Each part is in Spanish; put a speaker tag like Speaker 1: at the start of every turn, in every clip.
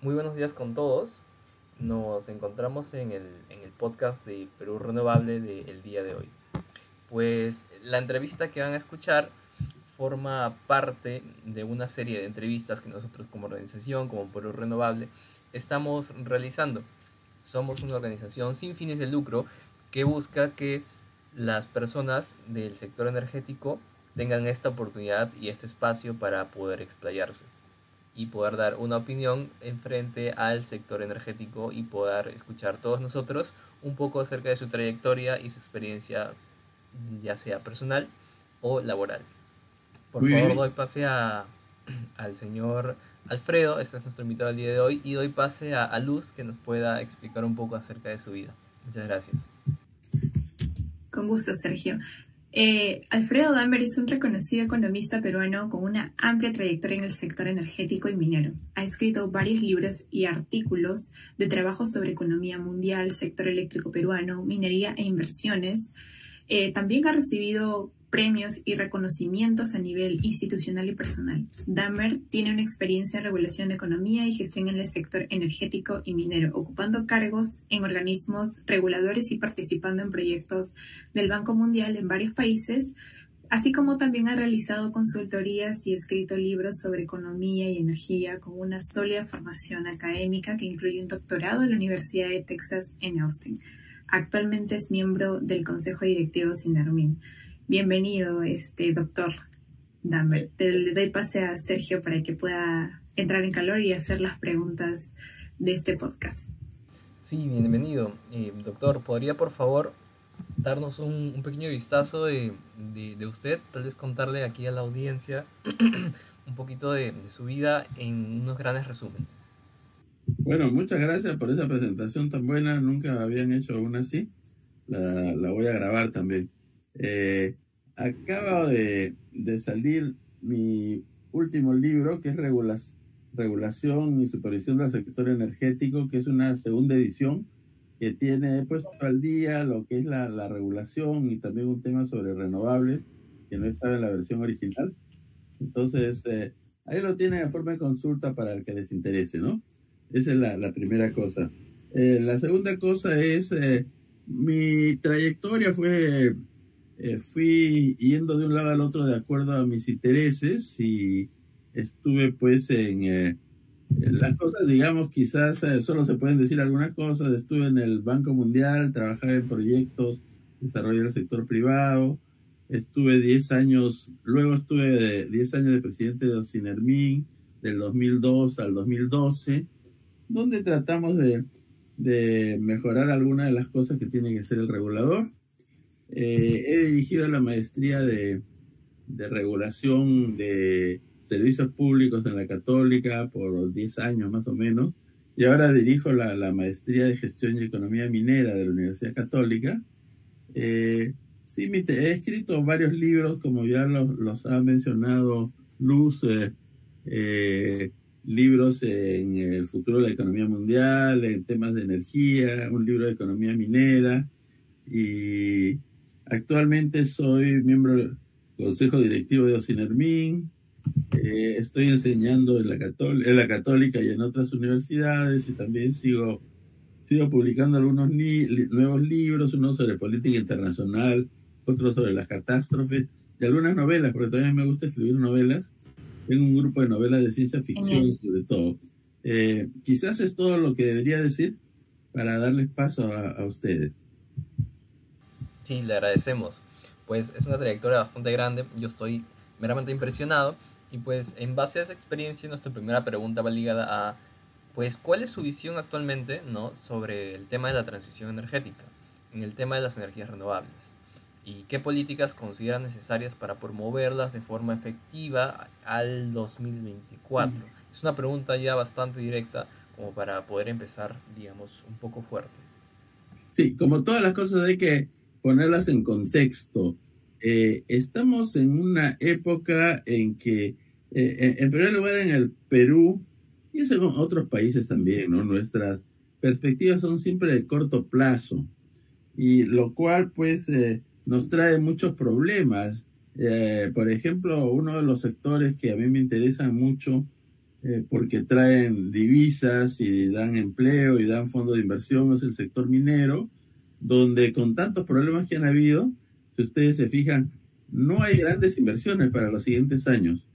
Speaker 1: Muy buenos días con todos. Nos encontramos en el podcast de Perú Renovable del día de hoy. Pues la entrevista que van a escuchar forma parte de una serie de entrevistas que nosotros como organización, como Perú Renovable, estamos realizando. Somos una organización sin fines de lucro que busca que las personas del sector energético tengan esta oportunidad y este espacio para poder explayarse y poder dar una opinión en frente al sector energético y poder escuchar todos nosotros un poco acerca de su trayectoria y su experiencia, ya sea personal o laboral. Por
Speaker 2: Muy
Speaker 1: favor,
Speaker 2: bien.
Speaker 1: doy pase al señor Alfredo, este es nuestro invitado al día de hoy, y doy pase a Luz que nos pueda explicar un poco acerca de su vida. Muchas gracias.
Speaker 3: Con gusto, Sergio. Alfredo Damber es un reconocido economista peruano con una amplia trayectoria en el sector energético y minero. Ha escrito varios libros y artículos de trabajo sobre economía mundial, sector eléctrico peruano, minería e inversiones. También ha recibido premios y reconocimientos a nivel institucional y personal. Dammer tiene una experiencia en regulación de economía y gestión en el sector energético y minero, ocupando cargos en organismos reguladores y participando en proyectos del Banco Mundial en varios países, así como también ha realizado consultorías y escrito libros sobre economía y energía con una sólida formación académica que incluye un doctorado en la Universidad de Texas en Austin. Actualmente es miembro del Consejo Directivo de Sinermin. Bienvenido, doctor Damber. Le doy pase a Sergio para que pueda entrar en calor y hacer las preguntas de este podcast.
Speaker 1: Sí, bienvenido. Doctor, ¿podría por favor darnos un pequeño vistazo de usted? Tal vez contarle aquí a la audiencia un poquito de su vida en unos grandes resúmenes.
Speaker 2: Bueno, muchas gracias por esa presentación tan buena. Nunca habían hecho una así. La voy a grabar también. Eh, Acaba de salir mi último libro, que es Regulación y Supervisión del Sector Energético, que es una segunda edición que tiene puesto al día lo que es la regulación y también un tema sobre renovables, que no estaba en la versión original. Entonces, ahí lo tienen a forma de consulta para el que les interese, ¿no? Esa es la primera cosa. La segunda cosa es, mi trayectoria fui yendo de un lado al otro de acuerdo a mis intereses y estuve pues en las cosas, digamos, quizás solo se pueden decir algunas cosas. Estuve en el Banco Mundial, trabajaba en proyectos, desarrollo del sector privado. Estuve 10 años, luego estuve 10 años de presidente de Ocinermin, del 2002 al 2012, donde tratamos de mejorar algunas de las cosas que tiene que hacer el regulador. He dirigido la maestría de regulación de servicios públicos en la Católica por 10 años más o menos, y ahora dirijo la maestría de gestión y economía minera de la Universidad Católica. Sí, he escrito varios libros, como ya los ha mencionado Luz, libros en el futuro de la economía mundial, en temas de energía, un libro de economía minera, y actualmente soy miembro del Consejo Directivo de Ocinermin. Estoy enseñando en la Católica y en otras universidades, y también sigo publicando algunos nuevos libros, uno sobre política internacional, otro sobre las catástrofes, y algunas novelas, porque también me gusta escribir novelas. Tengo un grupo de novelas de ciencia ficción,
Speaker 3: Genial.
Speaker 2: sobre todo. Quizás es todo lo que debería decir para darles paso a ustedes.
Speaker 1: Sí, le agradecemos. Pues es una trayectoria bastante grande, yo estoy meramente impresionado y pues en base a esa experiencia nuestra primera pregunta va ligada a pues cuál es su visión actualmente, ¿no?, sobre el tema de la transición energética, en el tema de las energías renovables y qué políticas consideran necesarias para promoverlas de forma efectiva al 2024. Es una pregunta ya bastante directa como para poder empezar, digamos, un poco fuerte.
Speaker 2: Sí, como todas las cosas hay que ponerlas en contexto. Estamos en una época en que, en primer lugar, en el Perú, y en otros países también, ¿no? Nuestras perspectivas son siempre de corto plazo, y lo cual, pues, nos trae muchos problemas. Por ejemplo, uno de los sectores que a mí me interesan mucho porque traen divisas y dan empleo y dan fondos de inversión, es el sector minero, donde con tantos problemas que han habido, si ustedes se fijan, no hay grandes inversiones para los siguientes años.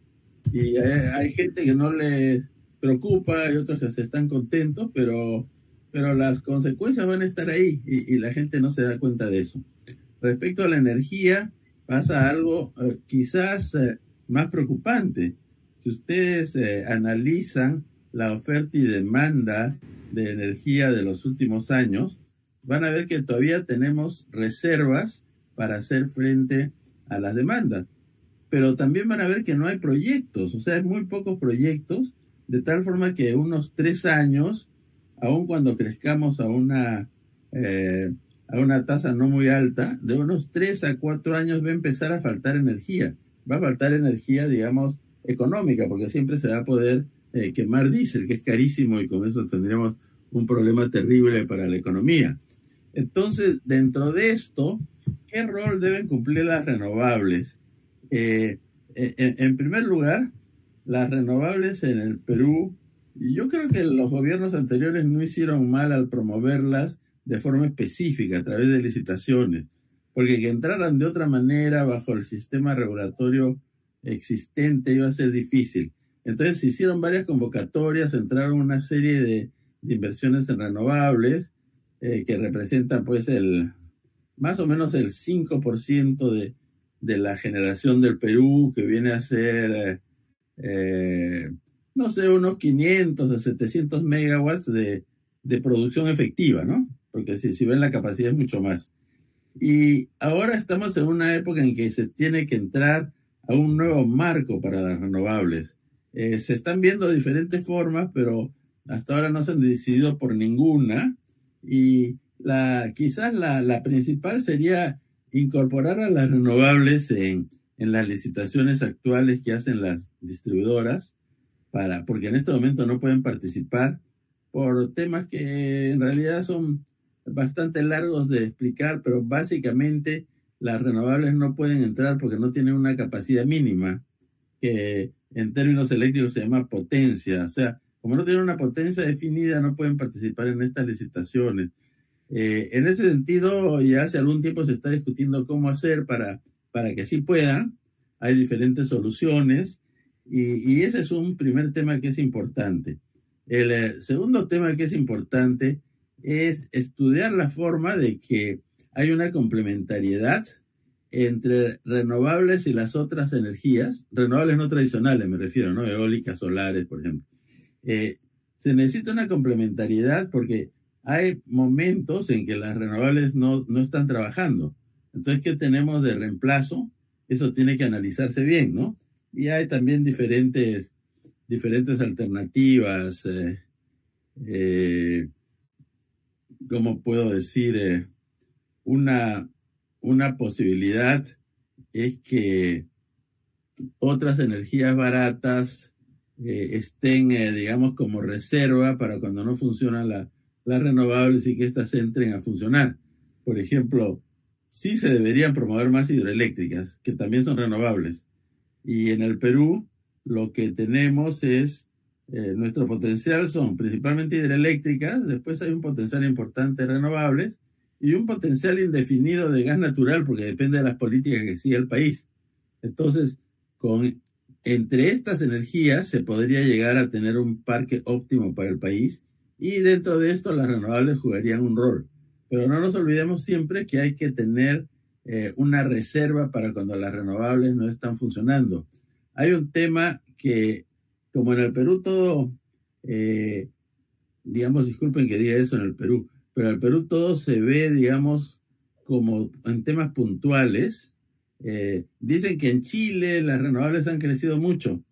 Speaker 2: Y hay gente que no les preocupa, hay otros que se están contentos, pero las consecuencias van a estar ahí y la gente no se da cuenta de eso. Respecto a la energía, pasa algo quizás más preocupante. Si ustedes analizan la oferta y demanda de energía de los últimos años, van a ver que todavía tenemos reservas para hacer frente a las demandas. Pero también van a ver que no hay proyectos, o sea, hay muy pocos proyectos, de tal forma que unos 3 años, aun cuando crezcamos a una tasa no muy alta, de unos 3 a 4 años va a empezar a faltar energía. Va a faltar energía, digamos, económica, porque siempre se va a poder quemar diésel, que es carísimo, y con eso tendríamos un problema terrible para la economía. Entonces, dentro de esto, ¿qué rol deben cumplir las renovables? En primer lugar, las renovables en el Perú, yo creo que los gobiernos anteriores no hicieron mal al promoverlas de forma específica, a través de licitaciones, porque que entraran de otra manera bajo el sistema regulatorio existente iba a ser difícil. Entonces se hicieron varias convocatorias, entraron una serie de inversiones en renovables, que representan pues más o menos el 5% de la generación del Perú, que viene a ser, no sé, unos 500 o 700 megawatts de producción efectiva, ¿no? Porque si ven la capacidad es mucho más. Y ahora estamos en una época en que se tiene que entrar a un nuevo marco para las renovables. Se están viendo diferentes formas, pero hasta ahora no se han decidido por ninguna. Y quizás la principal sería incorporar a las renovables en las licitaciones actuales que hacen las distribuidoras, porque en este momento no pueden participar por temas que en realidad son bastante largos de explicar, pero básicamente las renovables no pueden entrar porque no tienen una capacidad mínima, que en términos eléctricos se llama potencia. O sea, como no tienen una potencia definida, no pueden participar en estas licitaciones. En ese sentido, ya hace algún tiempo se está discutiendo cómo hacer para que sí puedan. Hay diferentes soluciones y ese es un primer tema que es importante. El segundo tema que es importante es estudiar la forma de que hay una complementariedad entre renovables y las otras energías, renovables no tradicionales me refiero, ¿no? Eólicas, solares, por ejemplo. Se necesita una complementariedad porque hay momentos en que las renovables no están trabajando. Entonces, ¿qué tenemos de reemplazo? Eso tiene que analizarse bien, ¿no? Y hay también diferentes alternativas. ¿Cómo puedo decir? Una posibilidad es que otras energías baratas estén, digamos, como reserva para cuando no funcionan las renovables y que éstas entren a funcionar. Por ejemplo, sí se deberían promover más hidroeléctricas, que también son renovables. Y en el Perú lo que tenemos es, nuestro potencial son principalmente hidroeléctricas, después hay un potencial importante de renovables y un potencial indefinido de gas natural, porque depende de las políticas que sigue el país. Entonces, entre estas energías se podría llegar a tener un parque óptimo para el país, y dentro de esto las renovables jugarían un rol. Pero no nos olvidemos siempre que hay que tener una reserva para cuando las renovables no están funcionando. Hay un tema que, como en el Perú todo, digamos, disculpen que diga eso en el Perú, pero en el Perú todo se ve, digamos, como en temas puntuales. Dicen que en Chile las renovables han crecido mucho,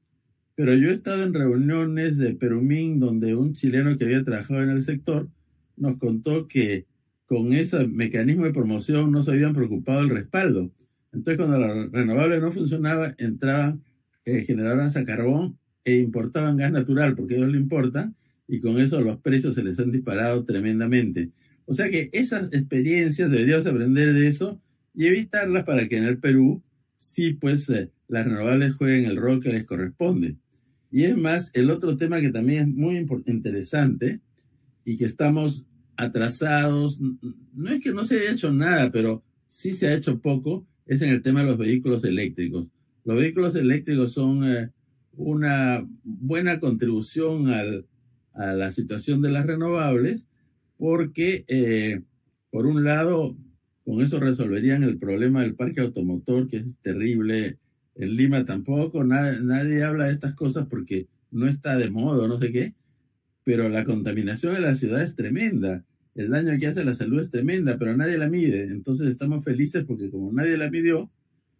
Speaker 2: pero yo he estado en reuniones de Perumín donde un chileno que había trabajado en el sector nos contó que con ese mecanismo de promoción no se habían preocupado del respaldo. Entonces, cuando la renovable no funcionaba, entraban generadoras a carbón e importaban gas natural, porque a ellos les importa, y con eso los precios se les han disparado tremendamente. O sea que esas experiencias deberíamos aprender de eso y evitarlas para que en el Perú sí, pues, las renovables jueguen el rol que les corresponde. Y es más, el otro tema que también es muy interesante y que estamos atrasados, no es que no se haya hecho nada, pero sí se ha hecho poco, es en el tema de los vehículos eléctricos. Los vehículos eléctricos son una buena contribución a la situación de las renovables, porque por un lado, con eso resolverían el problema del parque automotor, que es terrible. En Lima tampoco, nadie habla de estas cosas porque no está de moda, no sé qué, pero la contaminación en la ciudad es tremenda. El daño que hace a la salud es tremenda, pero nadie la mide. Entonces estamos felices porque como nadie la midió,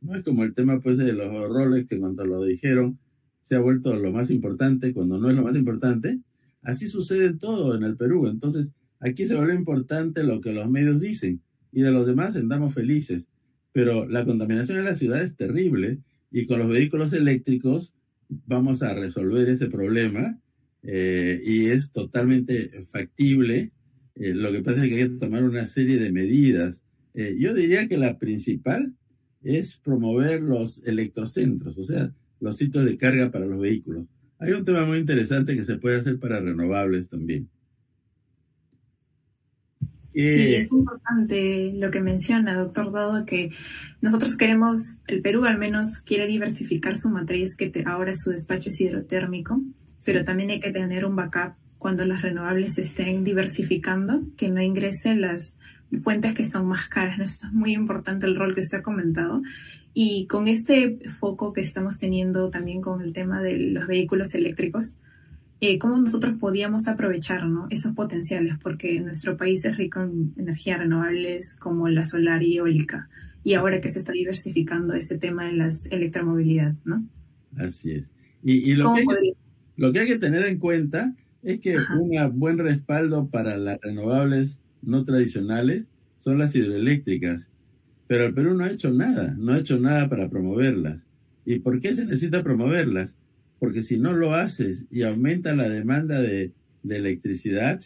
Speaker 2: no es como el tema pues de los Rolex, que cuando lo dijeron se ha vuelto lo más importante cuando no es lo más importante. Así sucede en todo en el Perú. Entonces aquí se vuelve importante lo que los medios dicen y de los demás andamos felices. Pero la contaminación en la ciudad es terrible y con los vehículos eléctricos vamos a resolver ese problema y es totalmente factible. Lo que pasa es que hay que tomar una serie de medidas. Yo diría que la principal es promover los electrocentros, o sea, los sitios de carga para los vehículos. Hay un tema muy interesante que se puede hacer para renovables también.
Speaker 3: Sí, es importante lo que menciona, doctor, dado que nosotros queremos, el Perú al menos quiere diversificar su matriz, que ahora su despacho es hidrotérmico, pero también hay que tener un backup cuando las renovables se estén diversificando, que no ingresen las fuentes que son más caras, ¿no? Esto es muy importante, el rol que usted ha comentado. Y con este foco que estamos teniendo también con el tema de los vehículos eléctricos, cómo nosotros podíamos aprovechar, ¿no?, esos potenciales, porque nuestro país es rico en energías renovables como la solar y eólica, y ahora que se está diversificando ese tema en la electromovilidad, ¿no?
Speaker 2: Así es. Y lo que hay que tener en cuenta es que un buen respaldo para las renovables no tradicionales son las hidroeléctricas, pero el Perú no ha hecho nada para promoverlas. ¿Y por qué se necesita promoverlas? Porque si no lo haces y aumenta la demanda de electricidad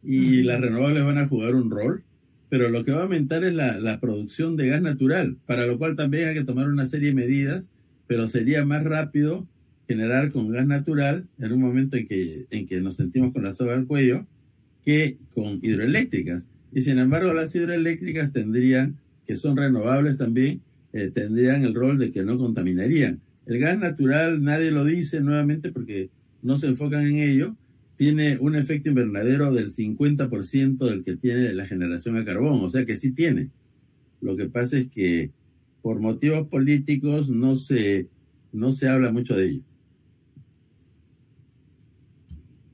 Speaker 2: y las renovables van a jugar un rol, pero lo que va a aumentar es la producción de gas natural, para lo cual también hay que tomar una serie de medidas, pero sería más rápido generar con gas natural en un momento en que nos sentimos con la soga al cuello que con hidroeléctricas. Y sin embargo las hidroeléctricas tendrían, que son renovables también, tendrían el rol de que no contaminarían. El gas natural, nadie lo dice nuevamente porque no se enfocan en ello, tiene un efecto invernadero del 50% del que tiene la generación a carbón, o sea que sí tiene. Lo que pasa es que por motivos políticos no se habla mucho de ello.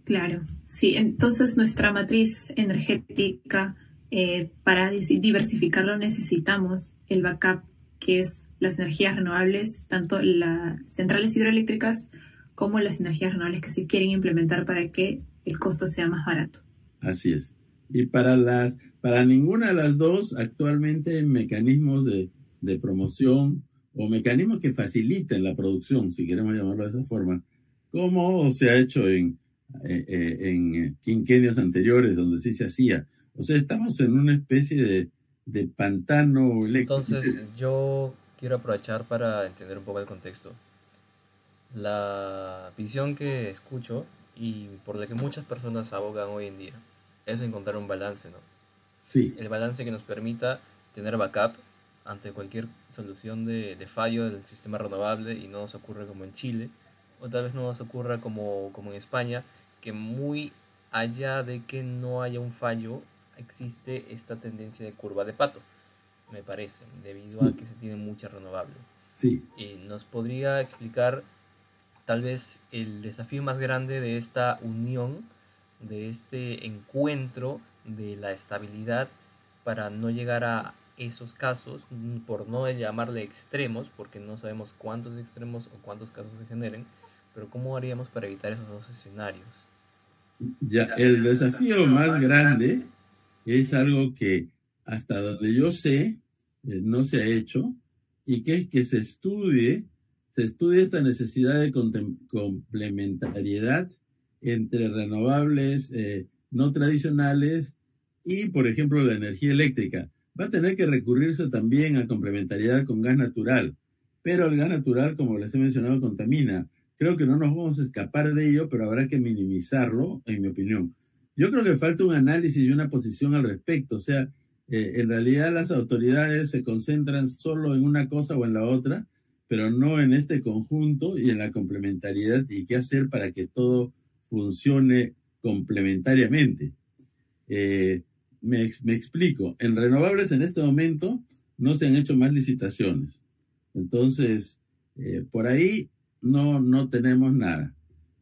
Speaker 3: Claro, sí, entonces nuestra matriz energética, para diversificarlo necesitamos el backup, que es las energías renovables, tanto las centrales hidroeléctricas como las energías renovables que se quieren implementar para que el costo sea más barato.
Speaker 2: Así es. Y para ninguna de las dos actualmente hay mecanismos de promoción o mecanismos que faciliten la producción, si queremos llamarlo de esa forma, como se ha hecho en quinquenios anteriores donde sí se hacía. O sea, estamos en una especie de pantano eléctrico.
Speaker 1: Entonces, yo quiero aprovechar para entender un poco el contexto. La visión que escucho y por la que muchas personas abogan hoy en día es encontrar un balance, ¿no?
Speaker 2: Sí.
Speaker 1: El balance que nos permita tener backup ante cualquier solución de fallo del sistema renovable y no nos ocurra como en Chile, o tal vez no nos ocurra como en España, que muy allá de que no haya un fallo, existe esta tendencia de curva de pato, me parece, debido a que se tiene mucha renovable.
Speaker 2: Sí.
Speaker 1: ¿Nos podría explicar tal vez el desafío más grande de esta unión, de este encuentro de la estabilidad para no llegar a esos casos, por no llamarle extremos, porque no sabemos cuántos extremos o cuántos casos se generen, pero cómo haríamos para evitar esos dos escenarios?
Speaker 2: Ya, el desafío más grande es algo que hasta donde yo sé no se ha hecho, y que es que se estudie esta necesidad de complementariedad entre renovables no tradicionales y, por ejemplo, la energía eléctrica. Va a tener que recurrirse también a complementariedad con gas natural, pero el gas natural, como les he mencionado, contamina. creo que no nos vamos a escapar de ello, pero habrá que minimizarlo, en mi opinión. Yo creo que falta un análisis y una posición al respecto. O sea, en realidad las autoridades se concentran solo en una cosa o en la otra, pero no en este conjunto y en la complementariedad y qué hacer para que todo funcione complementariamente. Me explico. En renovables en este momento no se han hecho más licitaciones. Entonces, por ahí no tenemos nada.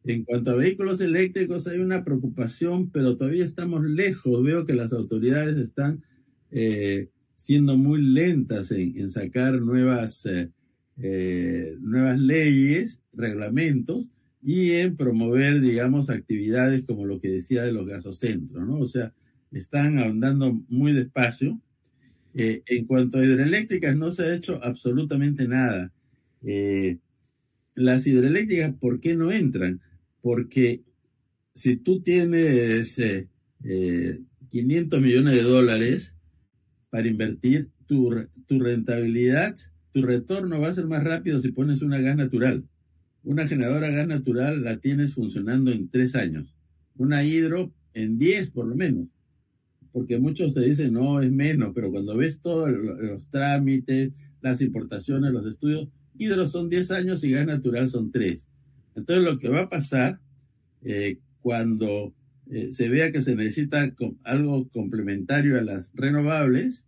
Speaker 2: En cuanto a vehículos eléctricos hay una preocupación, pero todavía estamos lejos. Veo que las autoridades están siendo muy lentas en sacar nuevas leyes, reglamentos, y en promover, digamos, actividades como lo que decía de los gasocentros, ¿no? O sea, están andando muy despacio. En cuanto a hidroeléctricas, no se ha hecho absolutamente nada. Las hidroeléctricas, ¿por qué no entran? Porque si tú tienes 500 millones de dólares para invertir, tu rentabilidad, tu retorno va a ser más rápido si pones una gas natural. Una generadora gas natural la tienes funcionando en 3 años. Una hidro en 10 por lo menos. Porque muchos te dicen, no, es menos, pero cuando ves todos los trámites, las importaciones, los estudios, hidro son 10 años y gas natural son 3. Entonces lo que va a pasar cuando se vea que se necesita algo complementario a las renovables,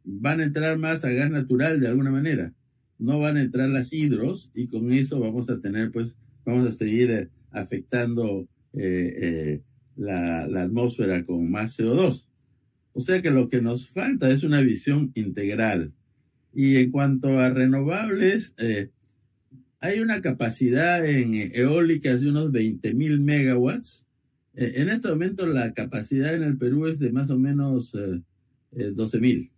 Speaker 2: van a entrar más a gas natural de alguna manera. No van a entrar las hidros y con eso vamos a tener, pues, vamos a seguir afectando la atmósfera con más CO2. O sea que lo que nos falta es una visión integral. Y en cuanto a renovables, hay una capacidad en eólicas de unos 20.000 megawatts. En este momento la capacidad en el Perú es de más o menos 12.000.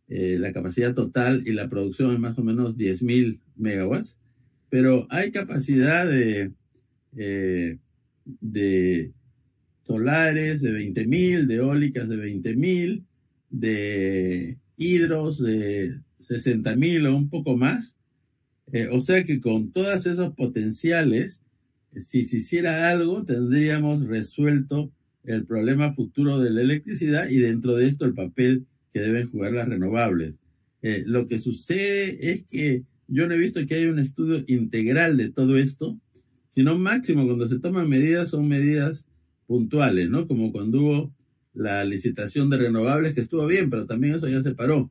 Speaker 2: La capacidad total y la producción es más o menos 10.000 megawatts. Pero hay capacidad de solares de 20.000, de eólicas de 20.000, de hidros de 60.000 o un poco más. O sea que con todos esos potenciales, si se hiciera algo, tendríamos resuelto el problema futuro de la electricidad y dentro de esto el papel que deben jugar las renovables. Lo que sucede es que yo no he visto que haya un estudio integral de todo esto, sino máximo cuando se toman medidas son medidas puntuales, ¿no? Como cuando hubo la licitación de renovables, que estuvo bien, pero también eso ya se paró.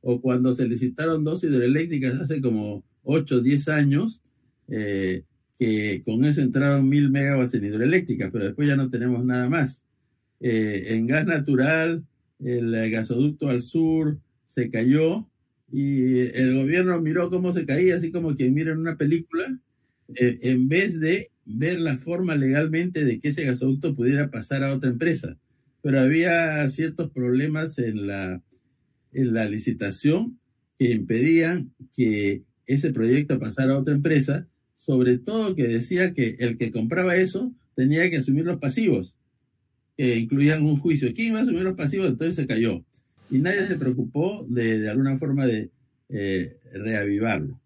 Speaker 2: O cuando se licitaron 2 hidroeléctricas hace como 8 o 10 años, que con eso entraron 1.000 megawatts en hidroeléctricas, pero después ya no tenemos nada más. En gas natural, el gasoducto al sur se cayó y el gobierno miró cómo se caía, así como quien mira en una película, en vez de ver la forma legalmente de que ese gasoducto pudiera pasar a otra empresa. Pero había ciertos problemas en la licitación que impedían que ese proyecto pasara a otra empresa, sobre todo que decía que el que compraba eso tenía que asumir los pasivos, que incluían un juicio. ¿Quién iba a asumir los pasivos? Entonces se cayó. Y nadie se preocupó de alguna forma de reavivarlo.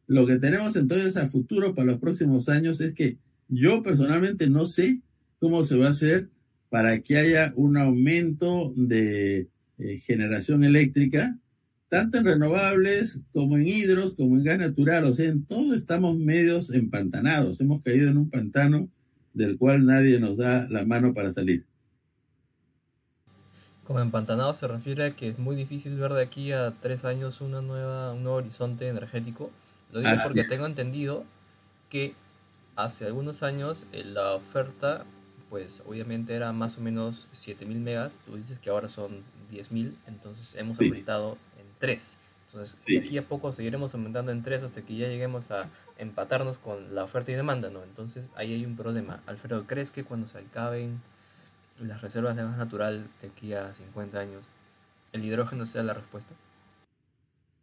Speaker 2: Lo que tenemos entonces a futuro para los próximos años es que yo personalmente no sé cómo se va a hacer para que haya un aumento de generación eléctrica, tanto en renovables como en hidros, como en gas natural. O sea, en todo estamos medios empantanados. Hemos caído en un pantano del cual nadie nos da la mano para salir.
Speaker 1: Como empantanado se refiere a que es muy difícil ver de aquí a 3 años un nuevo horizonte energético. Lo digo porque tengo entendido que hace algunos años la oferta, pues obviamente era más o menos 7.000 megas. Tú dices que ahora son 10.000, entonces hemos aumentado en 3. Entonces de aquí a poco seguiremos aumentando en 3 hasta que ya lleguemos a empatarnos con la oferta y demanda, ¿no? Entonces ahí hay un problema. Alfredo, ¿crees que cuando se acaben las reservas de gas natural de aquí a 50 años, el hidrógeno sea la respuesta?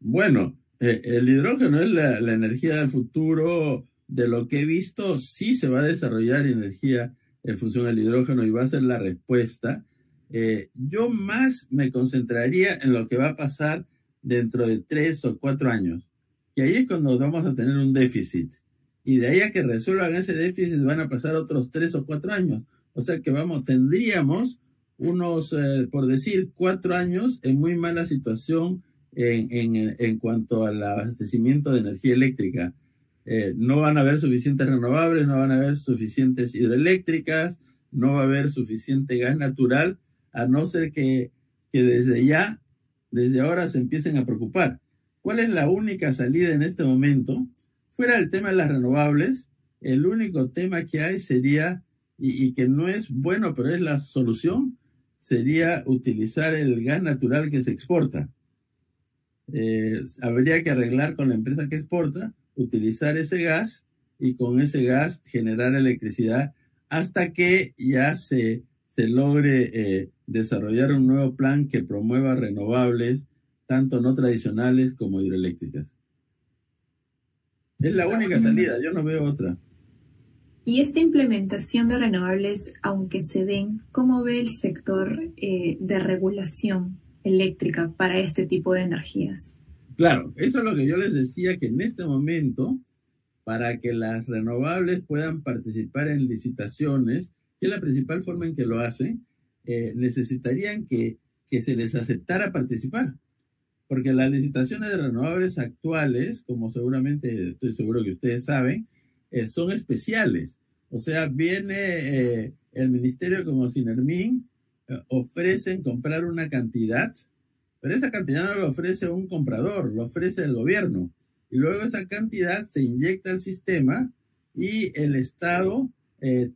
Speaker 2: Bueno, el hidrógeno es la energía del futuro. De lo que he visto, sí se va a desarrollar energía en función del hidrógeno y va a ser la respuesta. Yo más me concentraría en lo que va a pasar dentro de 3 o 4 años. Y ahí es cuando vamos a tener un déficit. y de ahí a que resuelvan ese déficit van a pasar otros 3 o 4 años. O sea que tendríamos unos, por decir, 4 años en muy mala situación en cuanto al abastecimiento de energía eléctrica. No van a haber suficientes renovables, no van a haber suficientes hidroeléctricas, no va a haber suficiente gas natural, a no ser que desde ahora se empiecen a preocupar. ¿Cuál es la única salida en este momento? Fuera del tema de las renovables, el único tema que hay sería, y que no es bueno, pero es la solución, sería utilizar el gas natural que se exporta. Habría que arreglar con la empresa que exporta, utilizar ese gas y con ese gas generar electricidad hasta que ya se logre desarrollar un nuevo plan que promueva renovables, tanto no tradicionales como hidroeléctricas. Es la única salida, yo no veo otra.
Speaker 3: Y esta implementación de renovables, aunque se den, ¿cómo ve el sector de regulación eléctrica para este tipo de energías?
Speaker 2: Claro, eso es lo que yo les decía, que en este momento, para que las renovables puedan participar en licitaciones, que es la principal forma en que lo hacen, necesitarían que se les aceptara participar. Porque las licitaciones de renovables actuales, como seguramente estoy seguro que ustedes saben, son especiales. O sea, viene el ministerio como Sinermin, ofrecen comprar una cantidad, pero esa cantidad no la ofrece un comprador, lo ofrece el gobierno. Y luego esa cantidad se inyecta al sistema y el Estado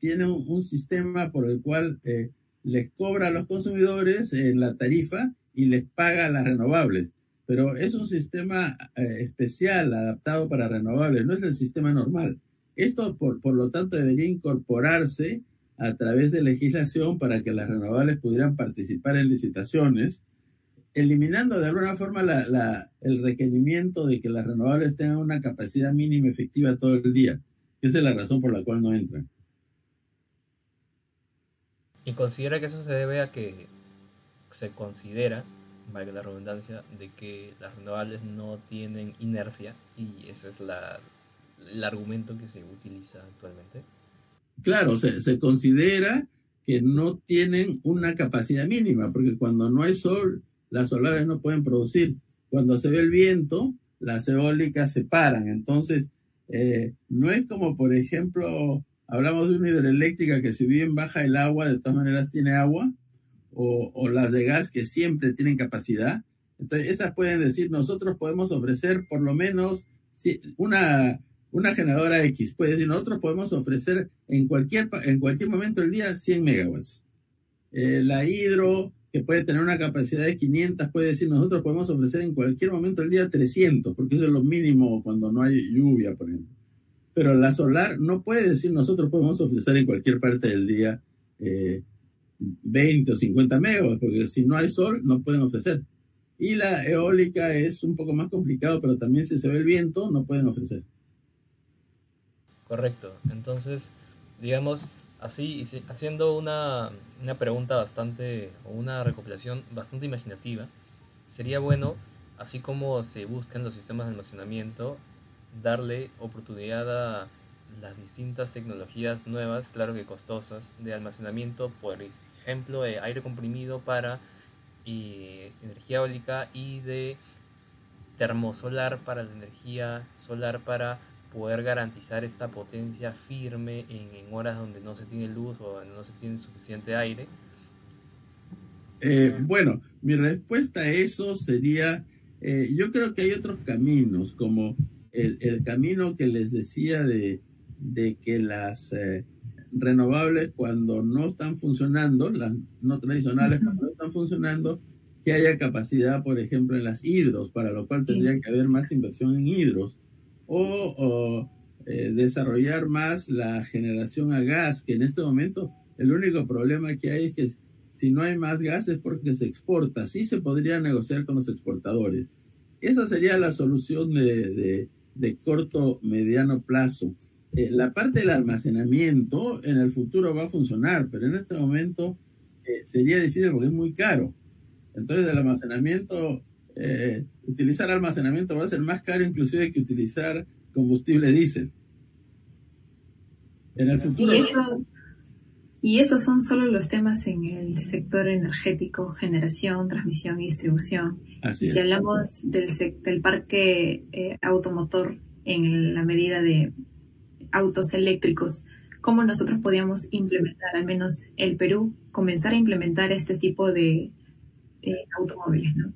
Speaker 2: tiene un sistema por el cual les cobra a los consumidores la tarifa y les paga las renovables. Pero es un sistema especial, adaptado para renovables, no es el sistema normal. Esto, por lo tanto, debería incorporarse a través de legislación para que las renovables pudieran participar en licitaciones, eliminando de alguna forma el requerimiento de que las renovables tengan una capacidad mínima efectiva todo el día. Esa es la razón por la cual no entran.
Speaker 1: ¿Y considera que eso se debe a que se considera, valga la redundancia, de que las renovables no tienen inercia, y ese es el argumento que se utiliza actualmente?
Speaker 2: Claro, se considera que no tienen una capacidad mínima, porque cuando no hay sol, las solares no pueden producir. Cuando se ve el viento, las eólicas se paran. Entonces, no es como, por ejemplo, hablamos de una hidroeléctrica que si bien baja el agua, de todas maneras tiene agua, o las de gas que siempre tienen capacidad. Entonces, esas pueden decir, nosotros podemos ofrecer por lo menos una generadora X. Puede decir, nosotros podemos ofrecer en cualquier momento del día 100 megawatts. La hidro, que puede tener una capacidad de 500, puede decir, nosotros podemos ofrecer en cualquier momento del día 300, porque eso es lo mínimo cuando no hay lluvia, por ejemplo. Pero la solar no puede decir, nosotros podemos ofrecer en cualquier parte del día 20 o 50 megawatts, porque si no hay sol, no pueden ofrecer. Y la eólica es un poco más complicado, pero también si se ve el viento, no pueden ofrecer.
Speaker 1: Correcto. Entonces, digamos, así, haciendo una pregunta o una recopilación bastante imaginativa, sería bueno, así como se buscan los sistemas de almacenamiento, darle oportunidad a las distintas tecnologías nuevas, claro que costosas, de almacenamiento, por ejemplo, de aire comprimido para energía eólica, y de termosolar para la energía solar, para poder garantizar esta potencia firme en horas donde no se tiene luz o donde no se tiene suficiente aire.
Speaker 2: Bueno, mi respuesta a eso sería, yo creo que hay otros caminos, como el camino que les decía de que las renovables, cuando no están funcionando, las no tradicionales cuando no están funcionando, que haya capacidad, por ejemplo, en las hidros, para lo cual tendría que haber más inversión en hidros, o desarrollar más la generación a gas, que en este momento el único problema que hay es que si no hay más gas es porque se exporta. Sí se podría negociar con los exportadores. Esa sería la solución de corto, mediano plazo. La parte del almacenamiento en el futuro va a funcionar, pero en este momento sería difícil porque es muy caro. Entonces el almacenamiento, utilizar almacenamiento va a ser más caro inclusive que utilizar combustible diésel. En el futuro.
Speaker 3: Y esos son solo los temas en el sector energético, generación, transmisión y distribución.
Speaker 2: Así
Speaker 3: y
Speaker 2: es.
Speaker 3: si hablamos del parque automotor en la medida de autos eléctricos, ¿cómo nosotros podíamos implementar, al menos el Perú, comenzar a implementar este tipo de automóviles, ¿no?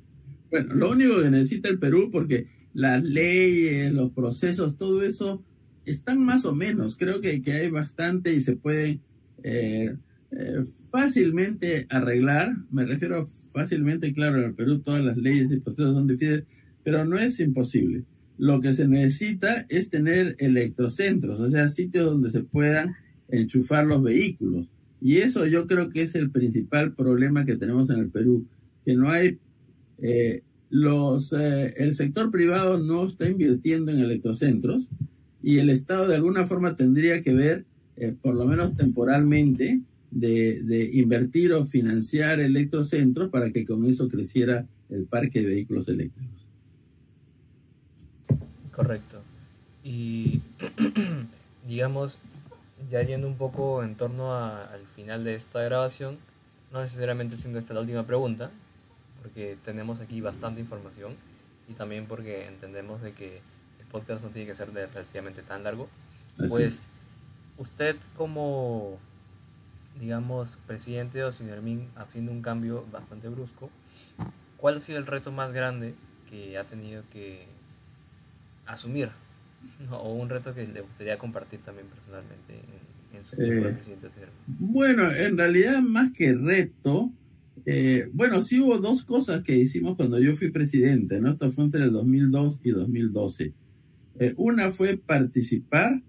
Speaker 2: Bueno, lo único que necesita el Perú, porque las leyes, los procesos, todo eso están más o menos. Creo que hay bastante y se pueden fácilmente arreglar. Me refiero fácilmente, claro, en el Perú todas las leyes y procesos son difíciles, pero no es imposible. Lo que se necesita es tener electrocentros, o sea, sitios donde se puedan enchufar los vehículos. Y eso yo creo que es el principal problema que tenemos en el Perú, que no hay el sector privado no está invirtiendo en electrocentros y el Estado de alguna forma tendría que ver, por lo menos temporalmente, de invertir o financiar electrocentros para que con eso creciera el parque de vehículos eléctricos.
Speaker 1: Correcto. Y digamos, ya yendo un poco en torno al final de esta grabación, no necesariamente siendo esta la última pregunta, porque tenemos aquí bastante información y también porque entendemos de que el podcast no tiene que ser relativamente tan largo. Pues usted como, digamos, presidente de Ocinermin, haciendo un cambio bastante brusco, ¿cuál ha sido el reto más grande que ha tenido que asumir? ¿No? O un reto que le gustaría compartir también personalmente en su tiempo de presidente de Ocinermin.
Speaker 2: Bueno, en realidad más que reto, bueno, sí hubo dos cosas que hicimos cuando yo fui presidente, ¿no? Esto fue entre el 2002 y 2012. Una fue participar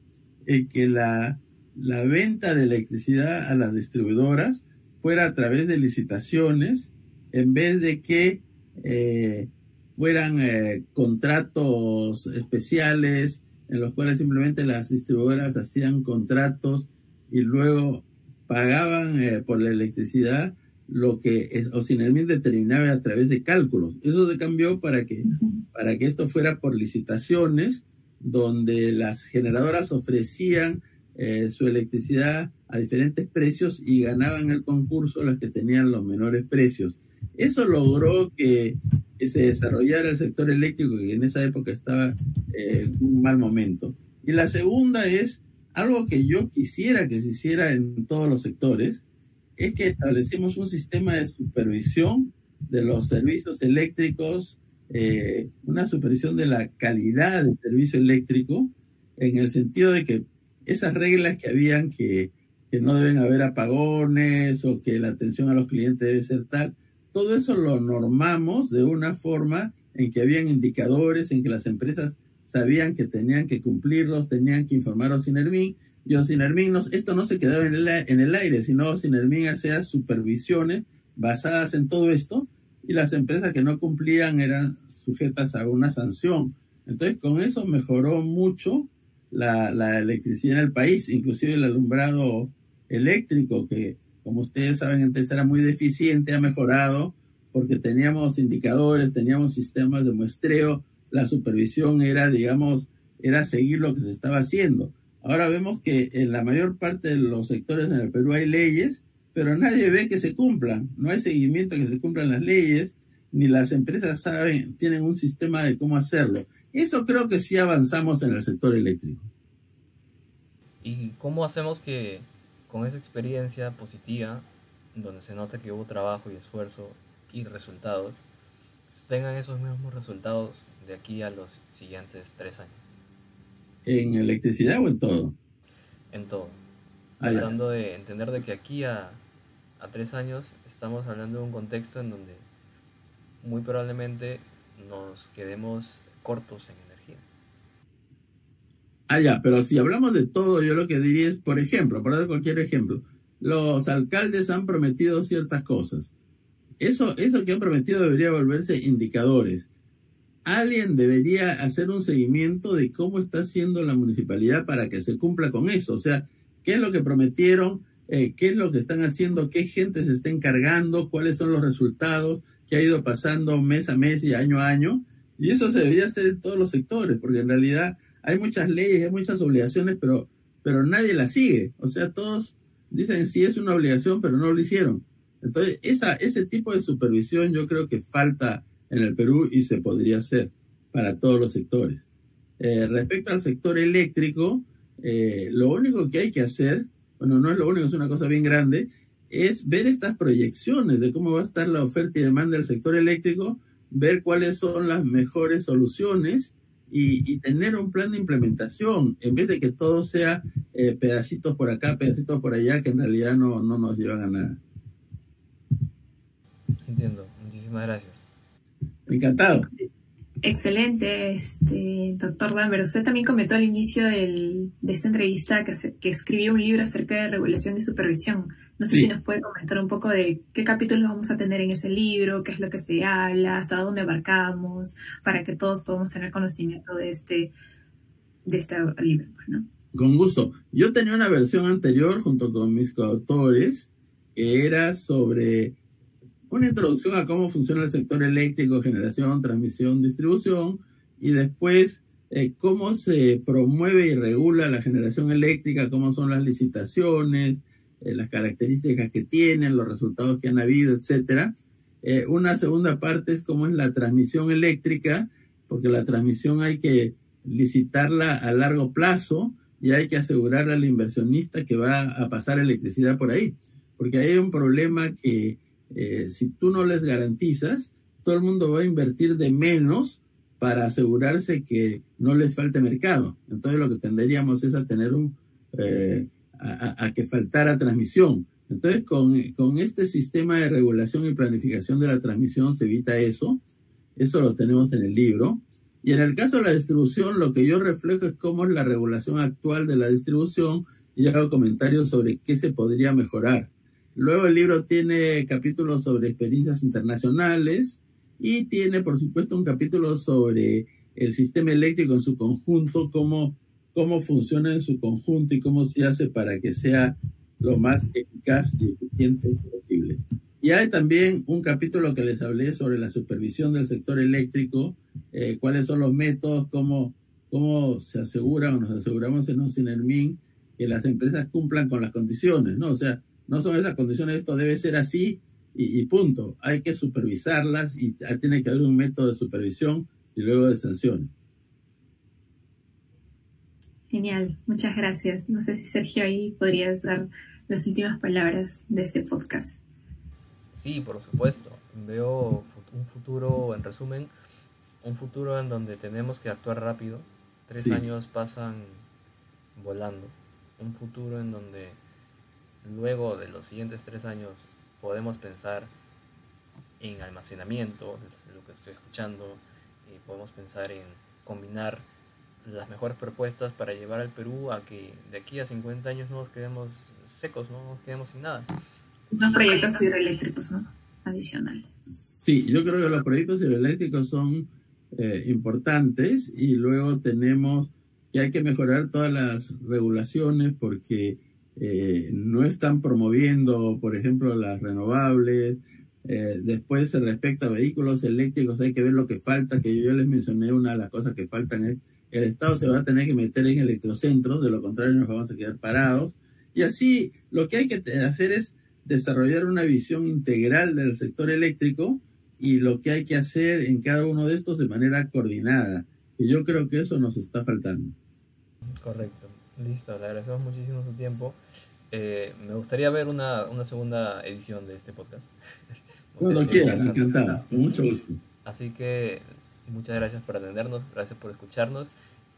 Speaker 2: en que la venta de electricidad a las distribuidoras fuera a través de licitaciones, en vez de que fueran contratos especiales en los cuales simplemente las distribuidoras hacían contratos y luego pagaban por la electricidad lo que Ocinermin determinaba a través de cálculos. Eso se cambió para que esto fuera por licitaciones, donde las generadoras ofrecían su electricidad a diferentes precios y ganaban el concurso las que tenían los menores precios. Eso logró que se desarrollara el sector eléctrico, que en esa época estaba en un mal momento. Y la segunda es algo que yo quisiera que se hiciera en todos los sectores, es que establecimos un sistema de supervisión de los servicios eléctricos, una supervisión de la calidad del servicio eléctrico, en el sentido de que esas reglas que habían que no deben haber apagones o que la atención a los clientes debe ser tal, todo eso lo normamos de una forma en que habían indicadores, en que las empresas sabían que tenían que cumplirlos, tenían que informar a Ocinermin, y Ocinermin esto no se quedaba en el aire, sino Ocinermin hacía supervisiones basadas en todo esto, y las empresas que no cumplían eran sujetas a una sanción. Entonces, con eso mejoró mucho la electricidad en el país, inclusive el alumbrado eléctrico, que como ustedes saben antes era muy deficiente, ha mejorado porque teníamos indicadores, teníamos sistemas de muestreo, la supervisión era, digamos, era seguir lo que se estaba haciendo. Ahora vemos que en la mayor parte de los sectores en el Perú hay leyes, pero nadie ve que se cumplan. No hay seguimiento a que se cumplan las leyes, ni las empresas tienen un sistema de cómo hacerlo. Eso creo que sí avanzamos en el sector eléctrico.
Speaker 1: ¿Y cómo hacemos que con esa experiencia positiva, donde se nota que hubo trabajo y esfuerzo y resultados, tengan esos mismos resultados de aquí a los siguientes 3 años?
Speaker 2: ¿En electricidad o en todo?
Speaker 1: En todo. Tratando de entender de que aquí a 3 años estamos hablando de un contexto en donde muy probablemente nos quedemos cortos en energía.
Speaker 2: Pero si hablamos de todo, yo lo que diría es, por ejemplo, para dar cualquier ejemplo, los alcaldes han prometido ciertas cosas. Eso que han prometido debería volverse indicadores. Alguien debería hacer un seguimiento de cómo está haciendo la municipalidad para que se cumpla con eso. O sea, qué es lo que prometieron, qué es lo que están haciendo, qué gente se está encargando, cuáles son los resultados que ha ido pasando mes a mes y año a año. Y eso se debería hacer en todos los sectores, porque en realidad hay muchas leyes, hay muchas obligaciones, pero pero nadie la sigue. O sea, todos dicen sí es una obligación, pero no lo hicieron. Entonces, ese tipo de supervisión yo creo que falta en el Perú y se podría hacer para todos los sectores. Respecto al sector eléctrico, lo único que hay que hacer, bueno, no es lo único, es una cosa bien grande, es ver estas proyecciones de cómo va a estar la oferta y demanda del sector eléctrico, ver cuáles son las mejores soluciones y tener un plan de implementación, en vez de que todo sea pedacitos por acá, pedacitos por allá, que en realidad no nos llevan a nada.
Speaker 1: Entiendo, muchísimas gracias.
Speaker 2: Encantado.
Speaker 3: Excelente, doctor Damber. Usted también comentó al inicio de esta entrevista que escribió un libro acerca de regulación y supervisión. No sé si nos puede comentar un poco de qué capítulos vamos a tener en ese libro, qué es lo que se habla, hasta dónde abarcamos, para que todos podamos tener conocimiento de este libro, ¿no?
Speaker 2: Con gusto. Yo tenía una versión anterior junto con mis coautores que era sobre una introducción a cómo funciona el sector eléctrico, generación, transmisión, distribución, y después cómo se promueve y regula la generación eléctrica, cómo son las licitaciones, las características que tienen, los resultados que han habido, etcétera. Una segunda parte es cómo es la transmisión eléctrica, porque la transmisión hay que licitarla a largo plazo y hay que asegurarle al inversionista que va a pasar electricidad por ahí, porque hay un problema que si tú no les garantizas, todo el mundo va a invertir de menos para asegurarse que no les falte mercado. Entonces lo que tendríamos es a tener a que faltara transmisión. Entonces con este sistema de regulación y planificación de la transmisión se evita eso. Eso lo tenemos en el libro. Y en el caso de la distribución, lo que yo reflejo es cómo es la regulación actual de la distribución y hago comentarios sobre qué se podría mejorar. Luego el libro tiene capítulos sobre experiencias internacionales y tiene, por supuesto, un capítulo sobre el sistema eléctrico en su conjunto, cómo funciona en su conjunto y cómo se hace para que sea lo más eficaz y eficiente posible. Y hay también un capítulo que les hablé sobre la supervisión del sector eléctrico, cuáles son los métodos, cómo se aseguran o nos aseguramos en Sinermin que las empresas cumplan con las condiciones, ¿no? O sea, no son esas condiciones, esto debe ser así y punto. Hay que supervisarlas y tiene que haber un método de supervisión y luego de sanciones.
Speaker 3: Genial, muchas gracias. No sé si Sergio ahí podrías dar las últimas palabras de este podcast.
Speaker 1: Sí, por supuesto. Veo un futuro, en resumen, un futuro en donde tenemos que actuar rápido. 3 años pasan volando. Un futuro en donde luego de los siguientes 3 años podemos pensar en almacenamiento, es lo que estoy escuchando, y podemos pensar en combinar las mejores propuestas para llevar al Perú a que de aquí a 50 años no nos quedemos secos, no nos quedemos sin nada.
Speaker 3: Unos proyectos hidroeléctricos, ¿no? Adicionales.
Speaker 2: Sí, yo creo que los proyectos hidroeléctricos son importantes y luego tenemos que hay que mejorar todas las regulaciones porque no están promoviendo, por ejemplo, las renovables. Después, respecto a vehículos eléctricos, hay que ver lo que falta, que yo les mencioné, una de las cosas que faltan es el Estado se va a tener que meter en electrocentros, de lo contrario nos vamos a quedar parados. Y así, lo que hay que hacer es desarrollar una visión integral del sector eléctrico y lo que hay que hacer en cada uno de estos de manera coordinada. Y yo creo que eso nos está faltando.
Speaker 1: Correcto. Listo, le agradecemos muchísimo su tiempo. Me gustaría ver una segunda edición de este podcast.
Speaker 2: Cuando quieran, encantada, con mucho gusto.
Speaker 1: Así que muchas gracias por atendernos, gracias por escucharnos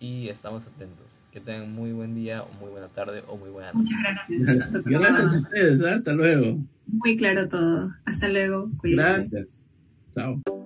Speaker 1: y estamos atentos. Que tengan muy buen día, o muy buena tarde, o muy buena noche.
Speaker 3: Muchas gracias.
Speaker 2: Gracias a ustedes, hasta luego.
Speaker 3: Muy claro todo. Hasta luego. Cuídense.
Speaker 2: Gracias. Chao.